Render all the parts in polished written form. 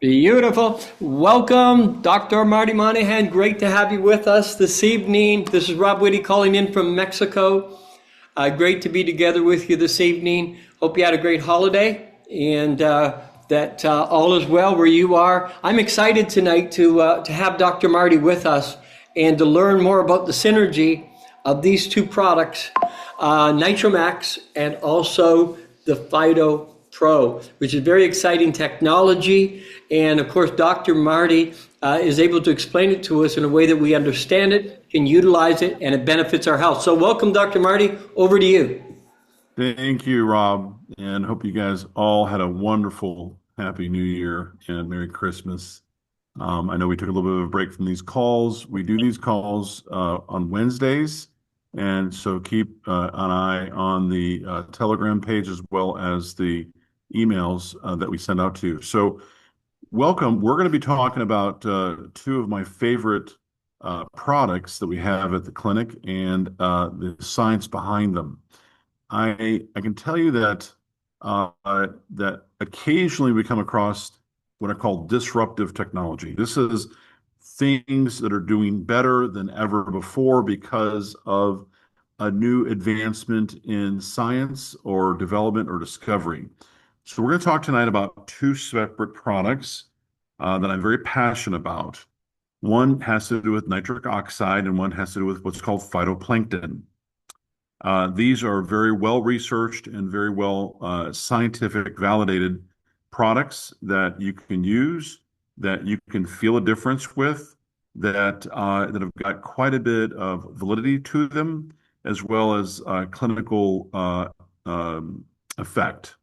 Beautiful. Welcome, Dr. Marty Monahan. Great to have you with us this evening. This is Rob Whitty calling in from Mexico. Great to be together with you this evening. Hope you had a great holiday and that all is well where you are. I'm excited tonight to have Dr. Marty with us and to learn more about the synergy of these two products, Nitromax and also the Phyto Pro, which is very exciting technology. And of course, Dr. Marty is able to explain it to us in a way that we understand it, can utilize it, and it benefits our health. So welcome, Dr. Marty. Over to you. Thank you, Rob, and hope you guys all had a wonderful, happy New Year and Merry Christmas. I know we took a little bit of a break from these calls. We do these calls on Wednesdays, and so keep an eye on the Telegram page as well as the emails that we send out to you. So, welcome. We're going to be talking about two of my favorite products that we have at the clinic and the science behind them. I can tell you that that occasionally we come across what I call disruptive technology. This is things that are doing better than ever before because of a new advancement in science or development or discovery. So we're going to talk tonight about two separate products that I'm very passionate about. One has to do with nitric oxide and one has to do with what's called phytoplankton. These are very well researched and very well scientific validated products that you can use, that you can feel a difference with, that have got quite a bit of validity to them, as well as clinical effect.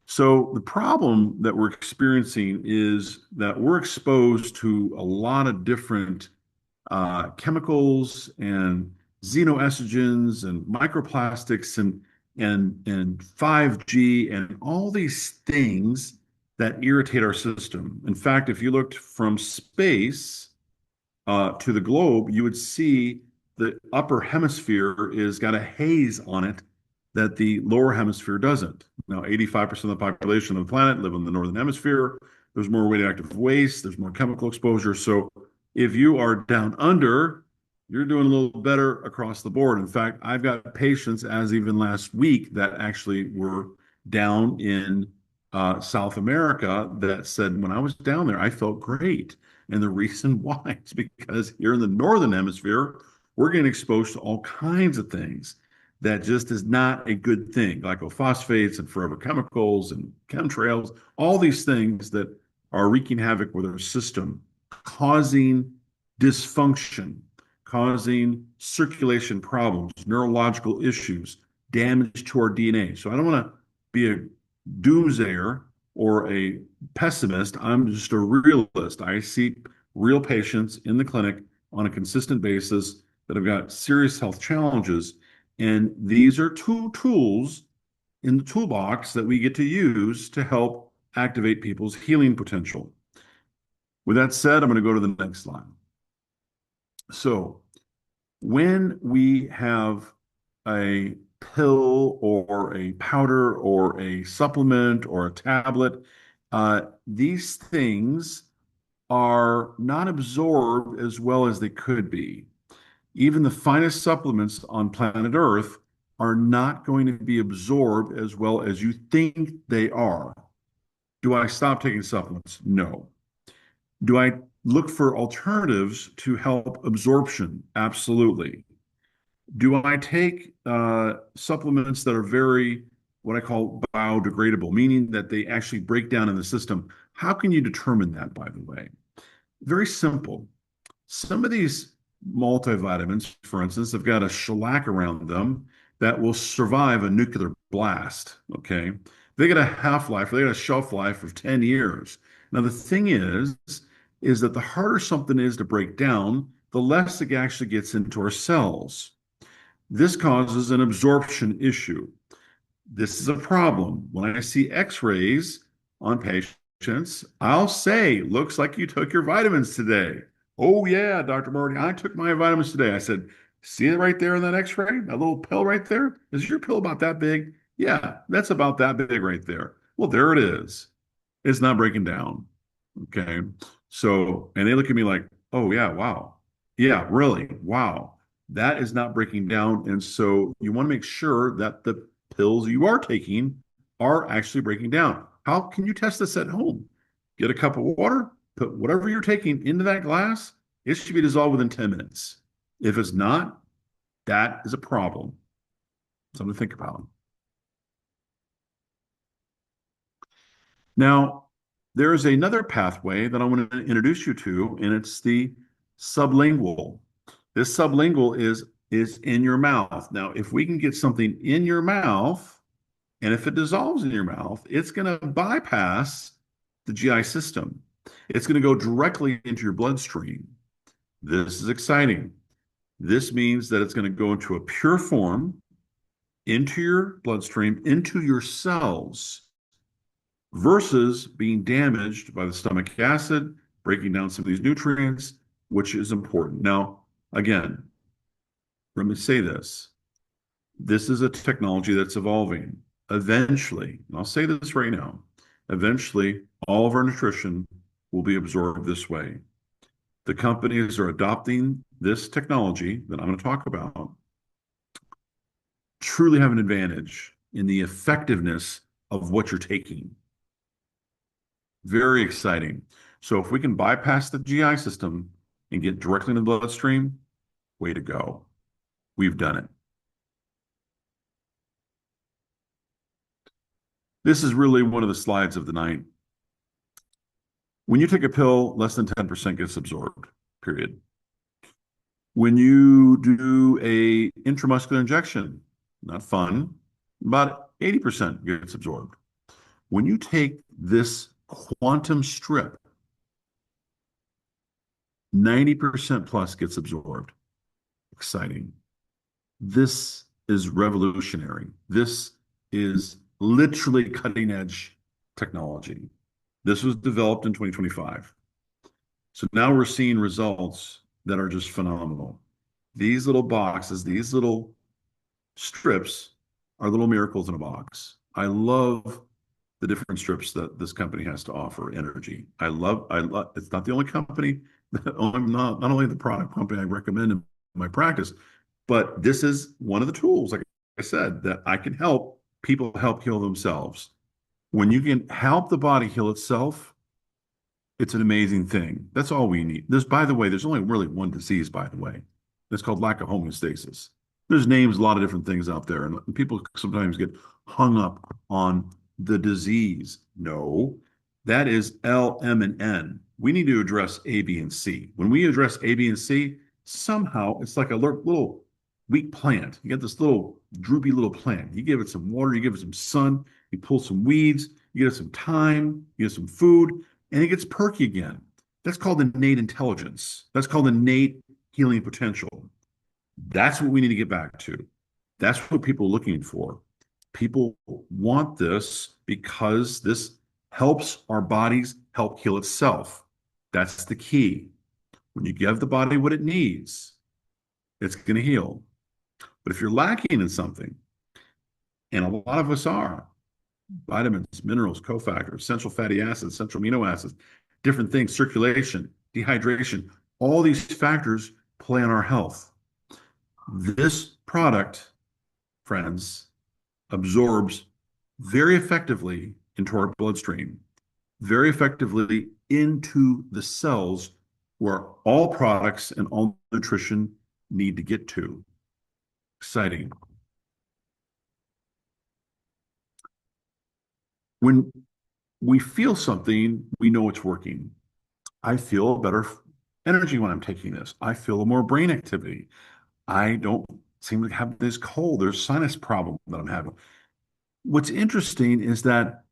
So the problem that we're experiencing is that we're exposed to a lot of different chemicals and xenoestrogens and microplastics and 5G and all these things that irritate our system. In fact, if you looked from space to the globe, you would see the upper hemisphere is got a haze on it that the lower hemisphere doesn't. Now, 85% of the population of the planet live in the northern hemisphere. There's more radioactive waste, there's more chemical exposure. So if you are down under, you're doing a little better across the board. In fact, I've got patients, as even last week, that actually were down in South America that said, when I was down there, I felt great. And the reason why is because here in the northern hemisphere, we're getting exposed to all kinds of things that just is not a good thing, glycophosphates and forever chemicals and chemtrails, all these things that are wreaking havoc with our system, causing dysfunction, causing circulation problems, neurological issues, damage to our DNA. So I don't want to be a doomsayer or a pessimist. I'm just a realist. I see real patients in the clinic on a consistent basis that have got serious health challenges. And these are two tools in the toolbox that we get to use to help activate people's healing potential. With that said, I'm going to go to the next slide. So when we have a pill or a powder or a supplement or a tablet, these things are not absorbed as well as they could be. Even the finest supplements on planet Earth are not going to be absorbed as well as you think they are. Do I stop taking supplements? No. Do I look for alternatives to help absorption? Absolutely. Do I take supplements that are very, what I call biodegradable, meaning that they actually break down in the system? How can you determine that, by the way? Very simple. Some of these multivitamins, for instance, have got a shellac around them that will survive a nuclear blast. Okay. They get a half-life, or they get a shelf life of 10 years. Now, the thing is that the harder something is to break down, the less it actually gets into our cells. This causes an absorption issue. This is a problem. When I see x-rays on patients, I'll say, looks like you took your vitamins today. Oh, yeah, Dr. Marty, I took my vitamins today. I said, see it right there in that x-ray? That little pill right there? Is your pill about that big? Yeah, that's about that big right there. Well, there it is. It's not breaking down. Okay. So, and they look at me like, oh, yeah, wow. Yeah, really. Wow. That is not breaking down. And so you want to make sure that the pills you are taking are actually breaking down. How can you test this at home? Get a cup of water, put whatever you're taking into that glass. It should be dissolved within 10 minutes. If it's not, that is a problem. Something to think about. Now, there is another pathway that I want to introduce you to, and it's the sublingual. This sublingual is in your mouth. Now, if we can get something in your mouth, and if it dissolves in your mouth, it's going to bypass the GI system. It's going to go directly into your bloodstream. This is exciting. This means that it's going to go into a pure form into your bloodstream, into your cells versus being damaged by the stomach acid, breaking down some of these nutrients, which is important. Now, again, let me say this. This is a technology that's evolving. Eventually, and I'll say this right now, eventually all of our nutrition will be absorbed this way. The companies are adopting this technology that I'm going to talk about, truly have an advantage in the effectiveness of what you're taking. Very exciting. So if we can bypass the GI system and get directly in the bloodstream, way to go. We've done it. This is really one of the slides of the night. When you take a pill, less than 10% gets absorbed, period. When you do a intramuscular injection, not fun, about 80% gets absorbed. When you take this quantum strip, 90% plus gets absorbed. Exciting. This is revolutionary. This is literally cutting edge technology. This was developed in 2025. So now we're seeing results that are just phenomenal. These little boxes, these little strips are little miracles in a box. I love the different strips that this company has to offer, NRG. I love, it's not the only company, I'm not only the product company I recommend in my practice, but this is one of the tools, like I said, that I can help people help heal themselves. When you can help the body heal itself, it's an amazing thing. That's all we need. By the way, there's only really one disease, by the way. It's called lack of homeostasis. There's names, a lot of different things out there, and people sometimes get hung up on the disease. No, that is L, M, and N. We need to address A, B, and C. When we address A, B, and C, somehow it's like a little weak plant. You get this little droopy little plant. You give it some water, you give it some sun, you pull some weeds, you give it some time, you give it some food, and it gets perky again. That's called innate intelligence. That's called innate healing potential. That's what we need to get back to. That's what people are looking for. People want this because this helps our bodies help heal itself. That's the key. When you give the body what it needs, it's going to heal. But if you're lacking in something, and a lot of us are, vitamins, minerals, cofactors, essential fatty acids, essential amino acids, different things, circulation, dehydration, all these factors play on our health. This product, friends, absorbs very effectively into our bloodstream, very effectively into the cells where all products and all nutrition need to get to. Exciting. When we feel something, we know it's working. I feel better energy when I'm taking this. I feel more brain activity. I don't seem to have this cold. There's sinus problem that I'm having. What's interesting is that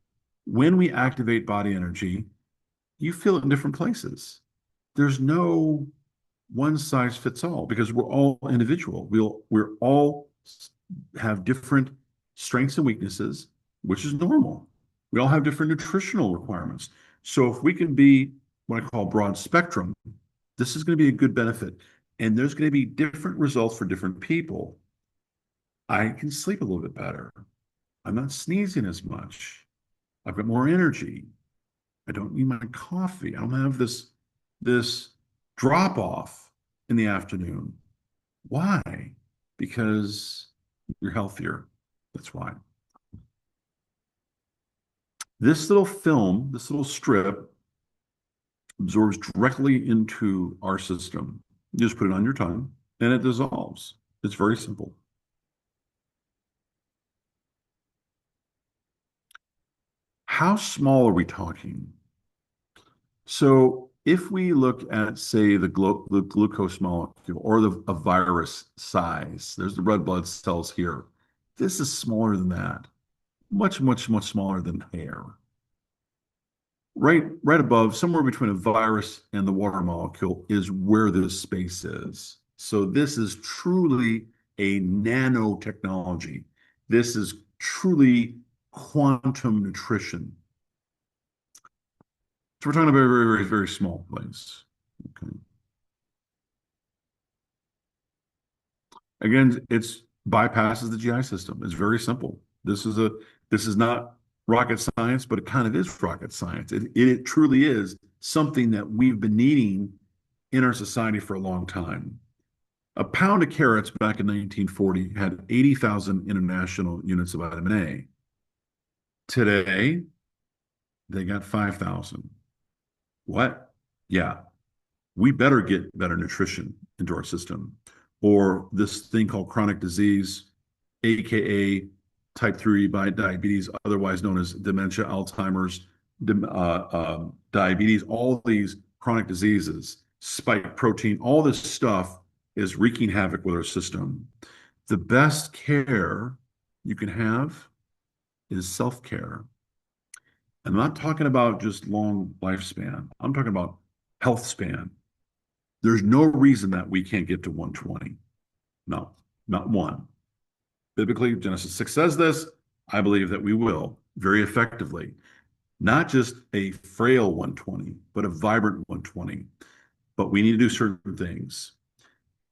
when we activate body energy, you feel it in different places. There's no one size fits all because we're all individual. We're all have different strengths and weaknesses, which is normal. We all have different nutritional requirements. So if we can be what I call broad spectrum, this is going to be a good benefit. And there's going to be different results for different people. I can sleep a little bit better. I'm not sneezing as much. I've got more energy. I don't need my coffee. I don't have this drop off in the afternoon. Why? Because you're healthier. That's why. This little film, this little strip, absorbs directly into our system. You just put it on your tongue and it dissolves. It's very simple. How small are we talking? So if we look at, say, the glucose molecule or a virus size, there's the red blood cells here. This is smaller than that, much, much, much smaller than hair. Right above, somewhere between a virus and the water molecule is where this space is. So this is truly a nanotechnology. This is truly quantum nutrition. So we're talking about a very, very, very small place. Okay. Again, it's bypasses the GI system. It's very simple. This is not rocket science, but it kind of is rocket science. It truly is something that we've been needing in our society for a long time. A pound of carrots back in 1940 had 80,000 international units of vitamin A. Today, they got 5,000. What? Yeah, we better get better nutrition into our system, or this thing called chronic disease, aka type 3 diabetes, otherwise known as dementia, Alzheimer's, diabetes, all these chronic diseases, spike protein, all this stuff is wreaking havoc with our system. The best care you can have is self-care. I'm not talking about just long lifespan. I'm talking about health span. There's no reason that we can't get to 120. No, not one. Biblically, Genesis 6 says this. I believe that we will very effectively. Not just a frail 120, but a vibrant 120. But we need to do certain things.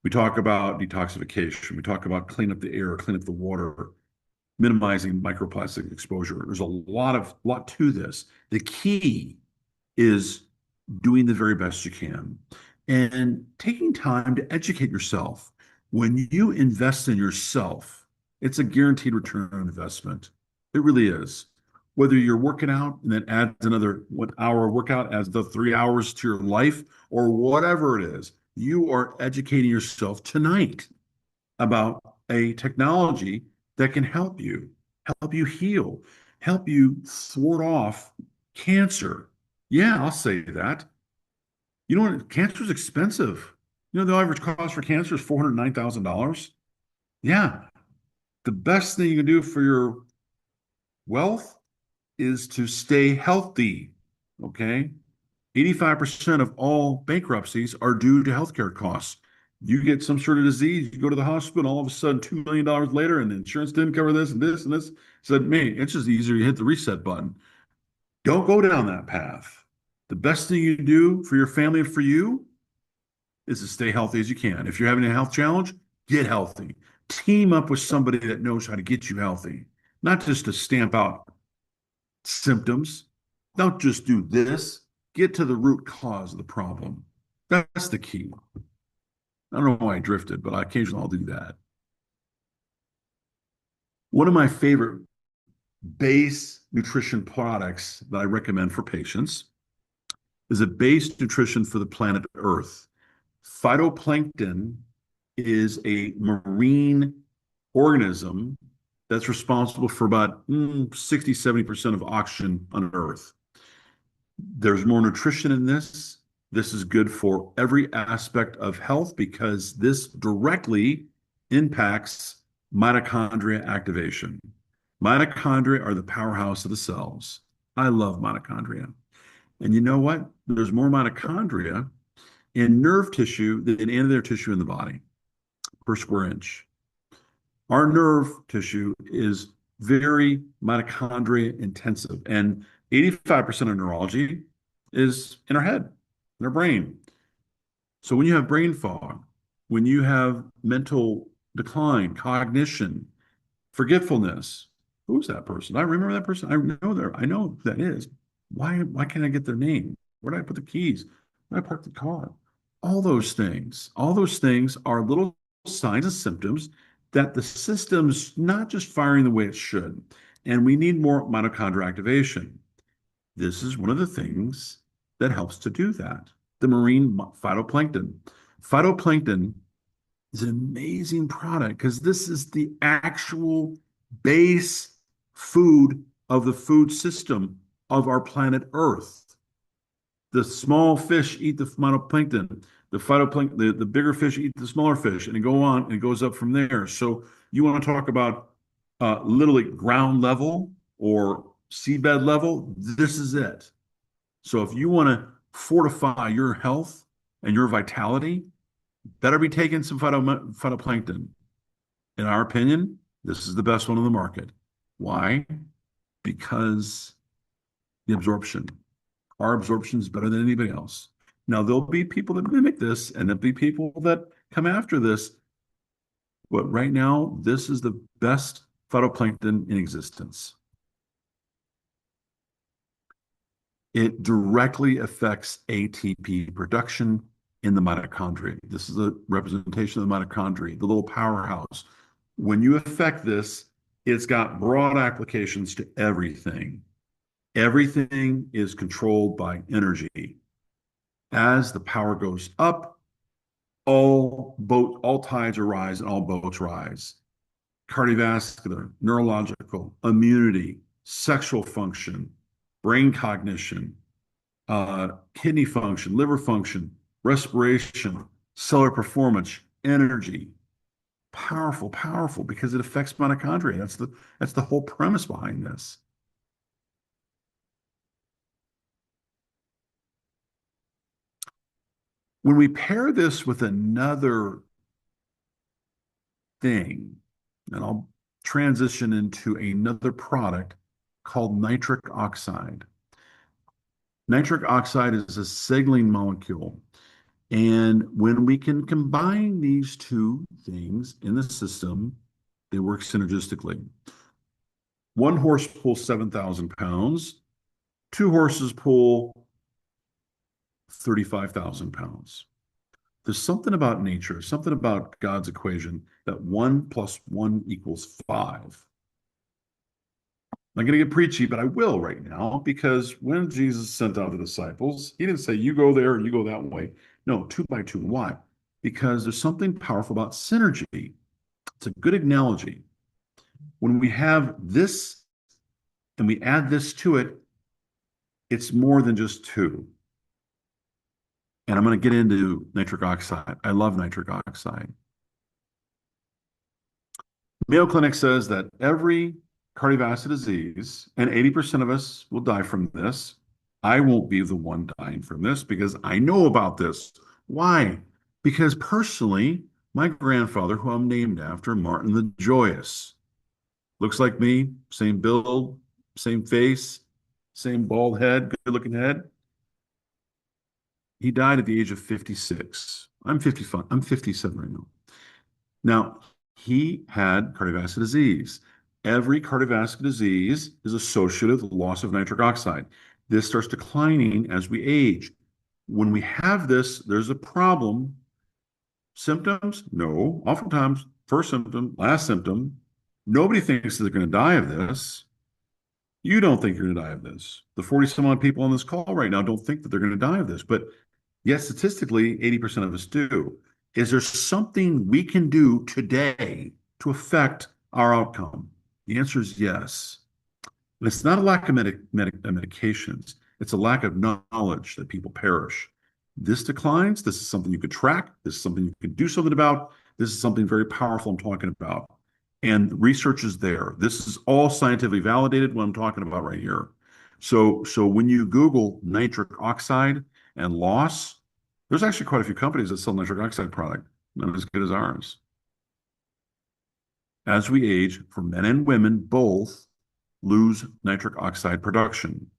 We talk about detoxification. We talk about clean up the air, clean up the water, minimizing microplastic exposure. There's a lot to this. The key is doing the very best you can and taking time to educate yourself. When you invest in yourself, it's a guaranteed return on investment. It really is. Whether you're working out and then adds another 1 hour workout, adds the 3 hours to your life, or whatever it is, you are educating yourself tonight about a technology that can help you heal, help you thwart off cancer. Yeah, I'll say that. You know what? Cancer is expensive. You know, the average cost for cancer is $409,000. Yeah. The best thing you can do for your wealth is to stay healthy. Okay. 85% of all bankruptcies are due to healthcare costs. You get some sort of disease, you go to the hospital, all of a sudden $2 million later, and the insurance didn't cover this and this and this. Said, man, it's just easier to hit the reset button. Don't go down that path. The best thing you do for your family and for you is to stay healthy as you can. If you're having a health challenge, get healthy. Team up with somebody that knows how to get you healthy, not just to stamp out symptoms. Don't just do this. Get to the root cause of the problem. That's the key. I don't know why I drifted, but occasionally I'll do that. One of my favorite base nutrition products that I recommend for patients is a base nutrition for the planet Earth. Phytoplankton is a marine organism that's responsible for about 60, 70% of oxygen on Earth. There's more nutrition in this. This is good for every aspect of health because this directly impacts mitochondria activation. Mitochondria are the powerhouse of the cells. I love mitochondria. And you know what? There's more mitochondria in nerve tissue than in any other tissue in the body per square inch. Our nerve tissue is very mitochondria intensive, and 85% of neurology is in our head, in our brain. So when you have brain fog, when you have mental decline, cognition, forgetfulness, who's that person? I remember that person. I know who that is. Why can't I get their name? Where did I put the keys? Where did I park the car? All those things are little signs and symptoms that the system's not just firing the way it should. And we need more mitochondrial activation. This is one of the things that helps to do that. The marine phytoplankton. Phytoplankton is an amazing product because this is the actual base food of the food system of our planet Earth. The small fish eat the phytoplankton. The bigger fish eat the smaller fish, and it go on and it goes up from there. So you want to talk about literally ground level or seabed level, this is it. So if you want to fortify your health and your vitality, better be taking some phytoplankton. In our opinion, this is the best one on the market. Why? Because the absorption. Our absorption is better than anybody else. Now, there'll be people that mimic this, and there'll be people that come after this. But right now, this is the best phytoplankton in existence. It directly affects ATP production in the mitochondria. This is a representation of the mitochondria, the little powerhouse. When you affect this, it's got broad applications to everything. Everything is controlled by energy. As the power goes up, all tides rise and all boats rise. Cardiovascular, neurological, immunity, sexual function, brain cognition, kidney function, liver function, respiration, cellular performance, energy. Powerful, powerful, because it affects mitochondria. That's the whole premise behind this. When we pair this with another thing, and I'll transition into another product called nitric oxide. Nitric oxide is a signaling molecule. And when we can combine these two things in the system, they work synergistically. One horse pulls 7,000 pounds, two horses pull 35,000 pounds. There's something about nature, something about God's equation that 1 + 1 = 5. I'm going to get preachy, but I will right now because when Jesus sent out the disciples, he didn't say, you go there or you go that way. No, 2 by 2. Why? Because there's something powerful about synergy. It's a good analogy. When we have this and we add this to it, it's more than just two. And I'm going to get into nitric oxide. I love nitric oxide. Mayo Clinic says that every cardiovascular disease, and 80% of us will die from this. I won't be the one dying from this because I know about this. Why? Because personally, my grandfather, who I'm named after, Martin the Joyous, looks like me, same build, same face, same bald head, good looking head. He died at the age of 56. I'm 55. I'm 57 right now. Now, he had cardiovascular disease. Every cardiovascular disease is associated with loss of nitric oxide. This starts declining as we age. When we have this, there's a problem. Symptoms? No. Oftentimes, first symptom, last symptom. Nobody thinks that they're going to die of this. You don't think you're going to die of this. The 40 some odd people on this call right now don't think that they're going to die of this. But yet, statistically, 80% of us do. Is there something we can do today to affect our outcome? The answer is yes. And it's not a lack of medications. It's a lack of knowledge that people perish. This declines. This is something you could track. This is something you could do something about. This is something very powerful I'm talking about. And research is there. This is all scientifically validated what I'm talking about right here. So when you Google nitric oxide and loss, there's actually quite a few companies that sell nitric oxide product, not as good as ours. As we age, for men and women, both lose nitric oxide production.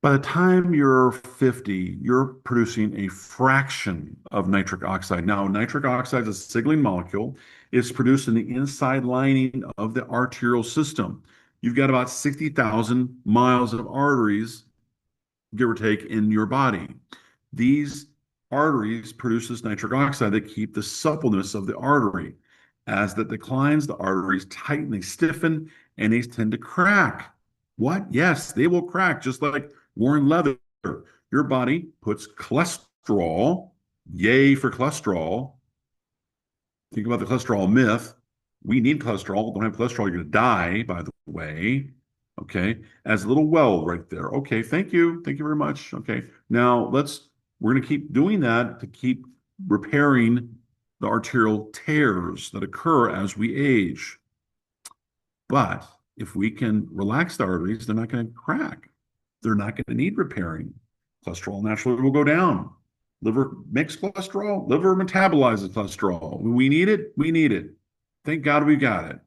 By the time you're 50, you're producing a fraction of nitric oxide. Now, nitric oxide is a signaling molecule. It's produced in the inside lining of the arterial system. You've got about 60,000 miles of arteries, give or take, in your body. These arteries produce this nitric oxide that keep the suppleness of the artery. As that declines, the arteries tighten, they stiffen, and they tend to crack. What? Yes, they will crack, just like worn leather. Your body puts cholesterol, yay for cholesterol. Think about the cholesterol myth. We need cholesterol. Don't have cholesterol, you're going to die, by the way. Okay. As a little well right there. Okay. Thank you. Thank you very much. Okay. Now we're going to keep doing that to keep repairing the arterial tears that occur as we age. But if we can relax the arteries, they're not going to crack. They're not going to need repairing. Cholesterol naturally will go down. Liver makes cholesterol. Liver metabolizes cholesterol. When we need it, we need it. Thank God we got it.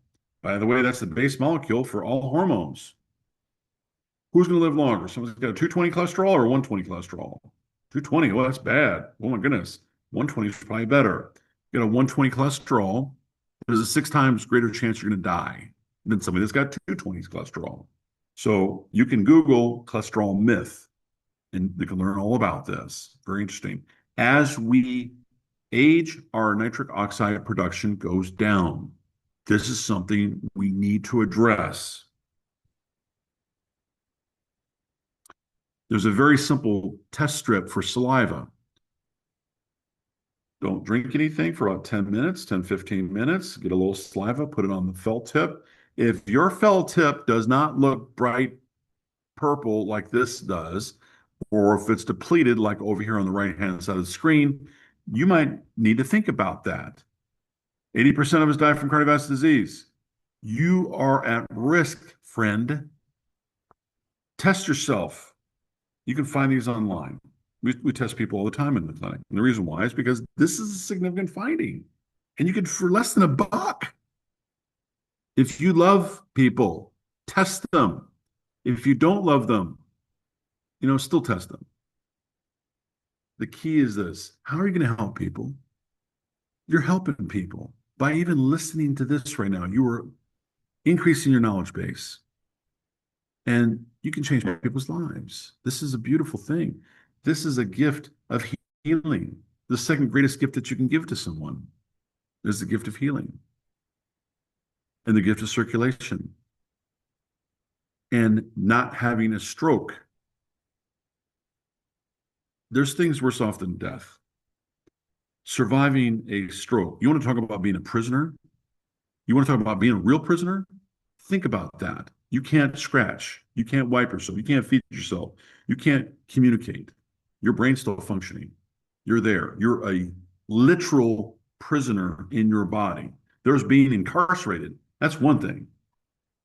By the way, that's the base molecule for all hormones. Who's going to live longer? Someone's got a 220 cholesterol or 120 cholesterol? 220, well, that's bad. Oh my goodness. 120 is probably better. You got a 120 cholesterol, there's a 6 times greater chance you're going to die than somebody that's got 220 cholesterol. So you can Google cholesterol myth and you can learn all about this. Very interesting. As we age, our nitric oxide production goes down. This is something we need to address. There's a very simple test strip for saliva. Don't drink anything for about 10 minutes, 10, 15 minutes. Get a little saliva, put it on the felt tip. If your felt tip does not look bright purple like this does, or if it's depleted like over here on the right-hand side of the screen, you might need to think about that. 80% of us die from cardiovascular disease. You are at risk, friend. Test yourself. You can find these online. We test people all the time in the clinic. And the reason why is because this is a significant finding. And you can, for less than $1. If you love people, test them. If you don't love them, still test them. The key is this. How are you going to help people? You're helping people. By even listening to this right now, you are increasing your knowledge base. And you can change people's lives. This is a beautiful thing. This is a gift of healing. The second greatest gift that you can give to someone is the gift of healing and the gift of circulation and not having a stroke. There's things worse off than death. Surviving a stroke. You want to talk about being a prisoner? You want to talk about being a real prisoner? Think about that. You can't scratch. You can't wipe yourself. You can't feed yourself. You can't communicate. Your brain's still functioning. You're there. You're a literal prisoner in your body. There's being incarcerated. That's one thing.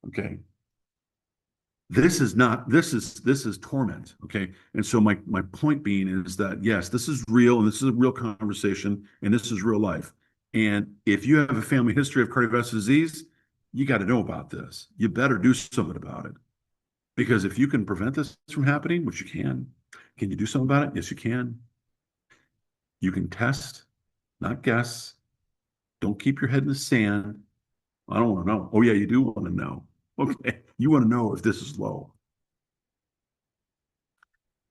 Okay. This is torment. Okay. And so my point being is that, yes, this is real and this is a real conversation and this is real life. And if you have a family history of cardiovascular disease, you got to know about this. You better do something about it. Because if you can prevent this from happening, which you can you do something about it? Yes, you can. You can test, not guess. Don't keep your head in the sand. I don't want to know. Oh, yeah, you do want to know. Okay. You want to know if this is low.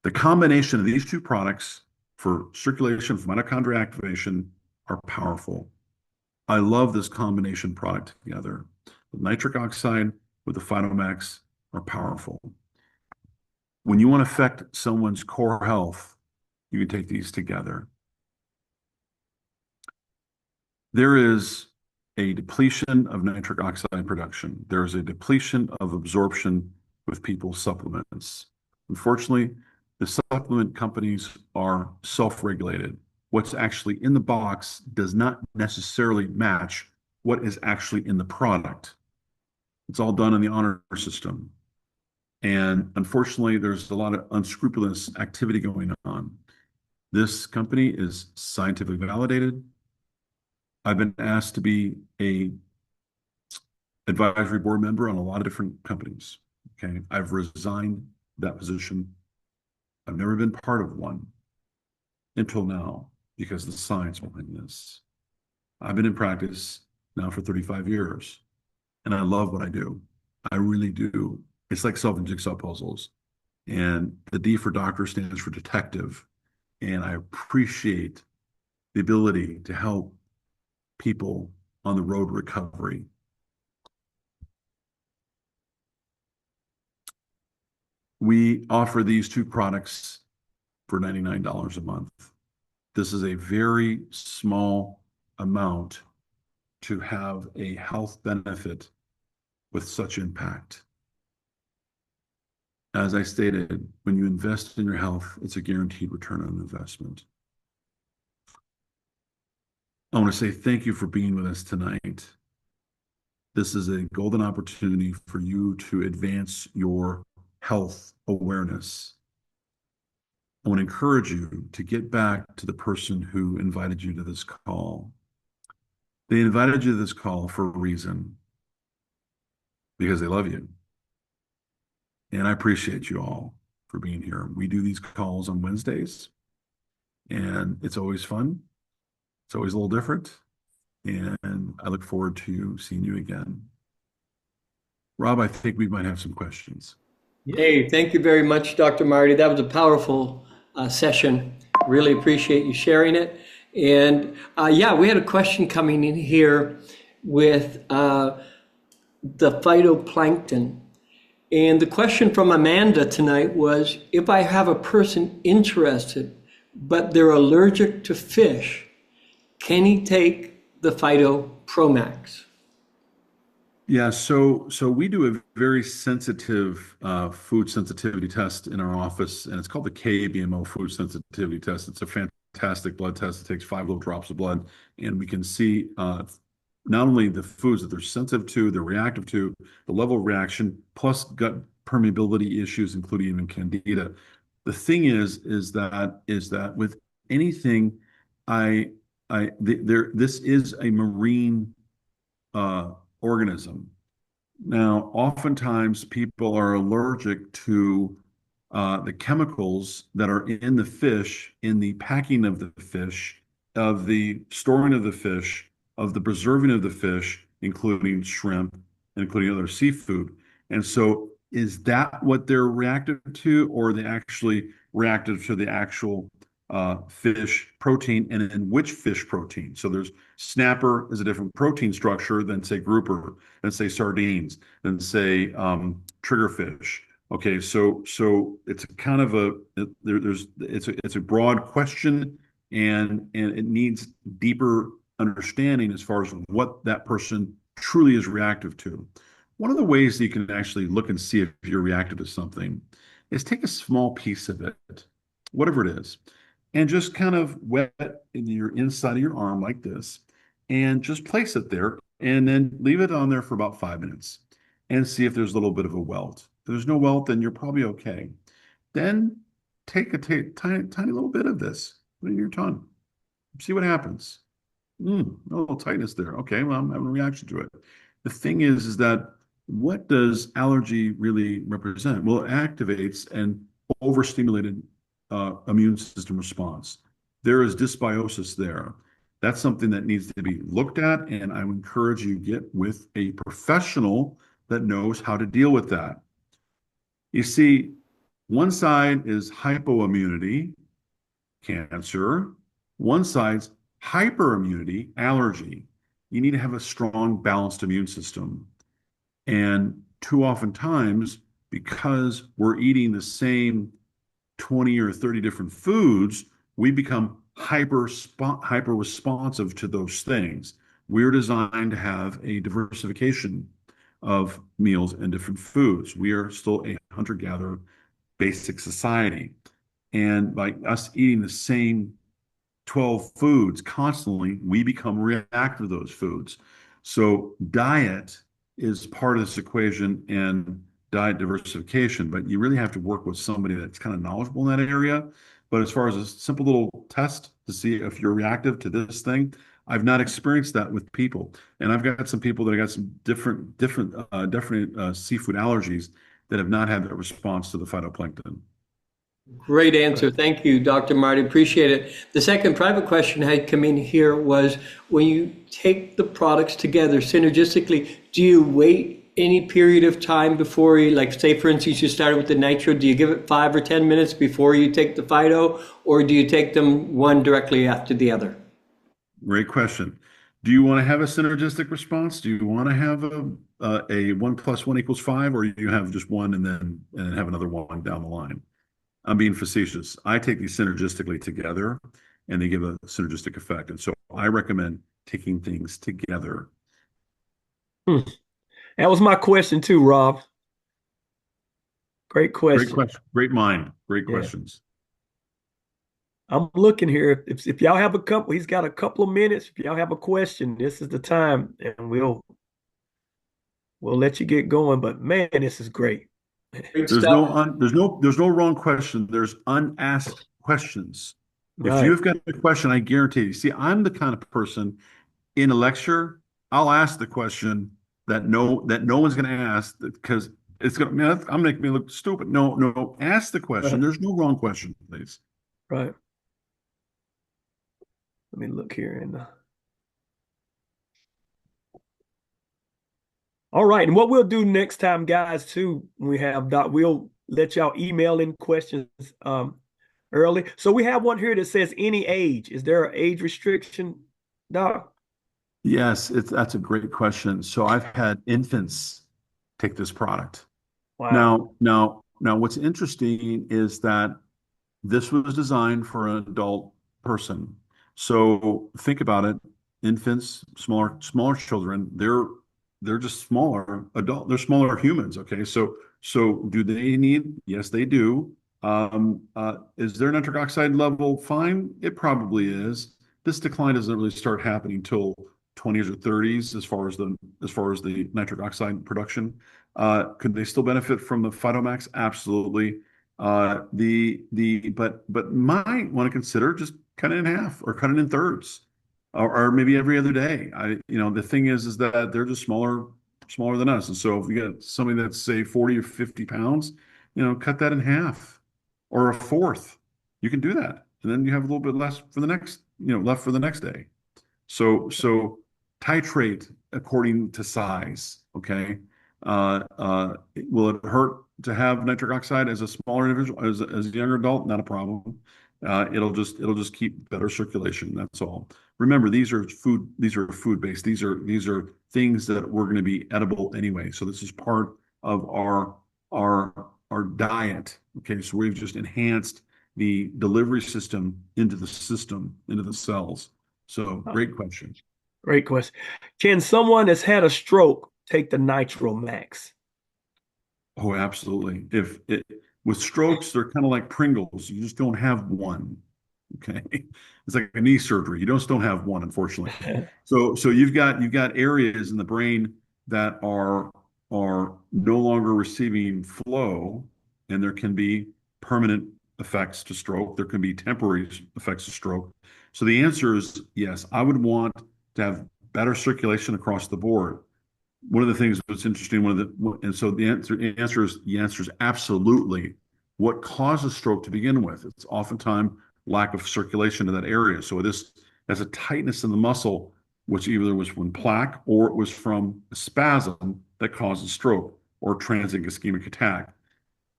The combination of these two products for circulation, for mitochondrial activation, are powerful. I love this combination product together. The nitric oxide with the Phytomax are powerful. When you want to affect someone's core health, you can take these together. There is a depletion of nitric oxide production. There is a depletion of absorption with people's supplements. Unfortunately, the supplement companies are self-regulated. What's actually in the box does not necessarily match what is actually in the product. It's all done in the honor system. And unfortunately, there's a lot of unscrupulous activity going on. This company is scientifically validated. I've been asked to be a advisory board member on a lot of different companies. Okay. I've resigned that position. I've never been part of one until now because of the science behind this. I've been in practice now for 35 years and I love what I do. I really do. It's like solving jigsaw puzzles. And the D for doctor stands for detective. And I appreciate the ability to help people on the road to recovery. We offer these two products for $99 a month. This is a very small amount to have a health benefit with such impact. As I stated, when you invest in your health, it's a guaranteed return on investment. I want to say thank you for being with us tonight. This is a golden opportunity for you to advance your health awareness. I want to encourage you to get back to the person who invited you to this call. They invited you to this call for a reason, because they love you. And I appreciate you all for being here. We do these calls on Wednesdays, and it's always fun. It's always a little different. And I look forward to seeing you again. Rob, I think we might have some questions. Hey, thank you very much, Dr. Marty. That was a powerful session. Really appreciate you sharing it. And yeah, we had a question coming in here with the phytoplankton. And the question from Amanda tonight was, if I have a person interested, but they're allergic to fish, can he take the Phyto Pro Max? Yeah, so we do a very sensitive food sensitivity test in our office, and it's called the KBMO food sensitivity test. It's a fantastic blood test. It takes 5 little drops of blood, and we can see not only the foods that they're sensitive to, they're reactive to, the level of reaction, plus gut permeability issues, including even candida. The thing is that with anything, this is a marine organism. Now, oftentimes people are allergic to the chemicals that are in the fish, in the packing of the fish, of the storing of the fish, of the preserving of the fish, including shrimp, including other seafood. And so is that what they're reactive to, or are they actually reactive to the actual fish protein, and in which fish protein? So there's snapper is a different protein structure than say grouper, than say sardines, than say triggerfish. Okay, so it's a kind of it's a broad question, and it needs deeper understanding as far as what that person truly is reactive to. One of the ways that you can actually look and see if you're reactive to something is take a small piece of it, whatever it is, and just kind of wet in your inside of your arm like this, and just place it there, and then leave it on there for about 5 minutes and see if there's a little bit of a welt. If there's no welt, then you're probably okay. Then take a tiny little bit of this, put it in your tongue, see what happens. A little tightness there. Okay, well, I'm having a reaction to it. The thing is that what does allergy really represent? Well, it activates an overstimulated immune system response. There is dysbiosis there. That's something that needs to be looked at, and I would encourage you to get with a professional that knows how to deal with that. You see, one side is hypoimmunity, cancer. One side's hyperimmunity, allergy. You need to have a strong, balanced immune system. And too often times, because we're eating the same 20 or 30 different foods, we become hyper responsive to those things. We're designed to have a diversification of meals and different foods. We are still a hunter-gatherer basic society. And by us eating the same 12 foods constantly, we become reactive to those foods. So diet is part of this equation, and diet diversification, but you really have to work with somebody that's kind of knowledgeable in that area. But as far as a simple little test to see if you're reactive to this thing, I've not experienced that with people. And I've got some people that have got some different seafood allergies that have not had that response to the phytoplankton. Great answer. Thank you, Dr. Marty. Appreciate it. The second private question had come in here was, when you take the products together synergistically, do you wait any period of time before you, like say for instance, you started with the nitro, do you give it 5 or 10 minutes before you take the phyto, or do you take them one directly after the other? Great question. Do you want to have a synergistic response? Do you want to have a 1 + 1 = 5, or you have just one and then have another one down the line? I'm being facetious. I take these synergistically together, and they give a synergistic effect. And so I recommend taking things together. Hmm. That was my question too, Rob. Great Great question. question. Great mind. Great Yeah. questions. I'm looking here. If y'all have a couple, he's got a couple of minutes. If y'all have a question, this is the time, and we'll let you get going. But man, this is great. Great There's stuff. no wrong question. There's unasked questions. If Right. you've got a question, I guarantee you. See, I'm the kind of person in a lecture, I'll ask the question that no one's going to ask because it's going to, man, I'm making me look stupid. No, no, ask the question. Right. There's no wrong question, please. Right. Let me look here and all right. And what we'll do next time, guys, too, when we have Doc, we'll let y'all email in questions early. So we have one here that says any age. Is there an age restriction, Doc? Yes, that's a great question. So I've had infants take this product. Wow. Now, what's interesting is that this was designed for an adult person. So think about it. Infants, smaller children, they're just smaller adult, they're smaller humans. Okay. So do they need? Yes, they do. Is their nitric oxide level fine? It probably is. This decline doesn't really start happening till 20s or 30s as far as the nitric oxide production. Could they still benefit from the Phytomax? Absolutely. But might want to consider just cut it in half or cut it in thirds, or maybe every other day. The thing is that they're just smaller than us. And so if you got somebody that's say 40 or 50 pounds, cut that in half or a fourth. You can do that. And then you have a little bit less for the next, left for the next day. So titrate according to size. Okay. Will it hurt to have nitric oxide as a smaller individual, as a younger adult? Not a problem. It'll just keep better circulation. That's all. Remember, these are food based. These are things that we're going to be edible anyway. So this is part of our diet. Okay, so we've just enhanced the delivery system into the cells. So great question. Great question. Can someone that's had a stroke take the Nitro Max? Oh, absolutely. With strokes, they're kind of like Pringles. You just don't have one. Okay. It's like a knee surgery. You just don't have one, unfortunately. So you've got areas in the brain that are no longer receiving flow, and there can be permanent effects to stroke. There can be temporary effects to stroke. So the answer is yes. I would want to have better circulation across the board. One of the things that's interesting, and so the answer is absolutely. What causes stroke to begin with? It's oftentimes lack of circulation to that area. So this has a tightness in the muscle, which either was from plaque or it was from a spasm that causes stroke or transient ischemic attack.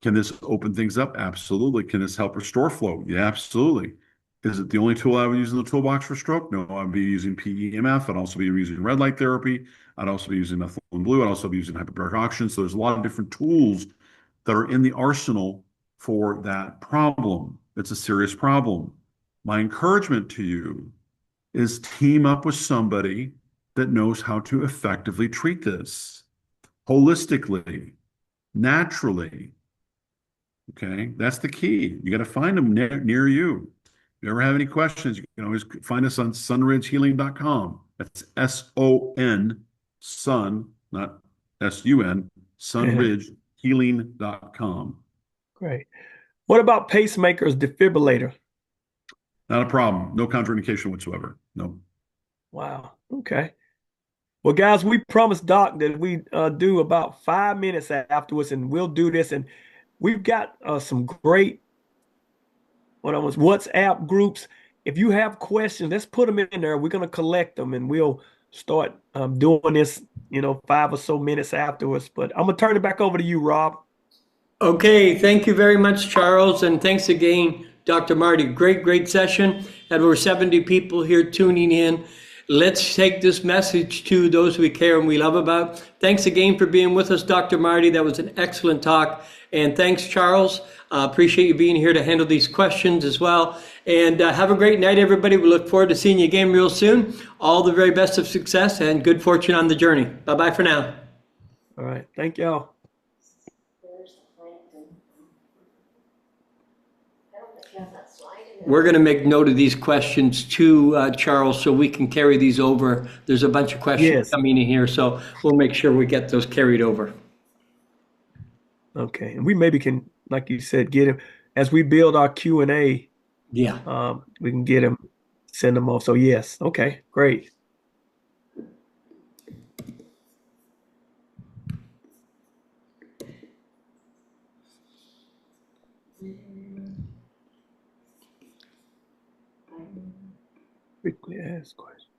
Can this open things up? Absolutely. Can this help restore flow? Yeah, absolutely. Is it the only tool I would use in the toolbox for stroke? No, I'd be using PEMF. I'd also be using red light therapy. I'd also be using methylene blue. I'd also be using hyperbaric oxygen. So there's a lot of different tools that are in the arsenal for that problem. It's a serious problem. My encouragement to you is team up with somebody that knows how to effectively treat this holistically, naturally. Okay, that's the key. You got to find them near you. If you ever have any questions, you can always find us on sunridgehealing.com. That's SON, sun, not SUN, sunridgehealing.com. Great. What about pacemakers, defibrillator? Not a problem. No contraindication whatsoever. No. Wow. Okay. Well, guys, we promised Doc that we do about 5 minutes afterwards, and we'll do this. And we've got some great WhatsApp groups. If you have questions, let's put them in there. We're going to collect them, and we'll start doing this, 5 or so minutes afterwards. But I'm gonna turn it back over to you, Rob. Okay, thank you very much, Charles, and thanks again, Dr. Marty. Great session. Had over 70 people here tuning in. Let's take this message to those we care and we love about. Thanks again for being with us, Dr. Marty. That was an excellent talk. And thanks, Charles. Appreciate you being here to handle these questions as well. And have a great night, everybody. We look forward to seeing you again real soon. All the very best of success and good fortune on the journey. Bye-bye for now. All right. Thank y'all. We're going to make note of these questions too, Charles, so we can carry these over. There's a bunch of questions Yes. coming in here, so we'll make sure we get those carried over. Okay. And we maybe can, like you said, get him as we build our Q&A. Yeah. We can get him, send them off. So yes. Okay. Great. Quickly ask questions.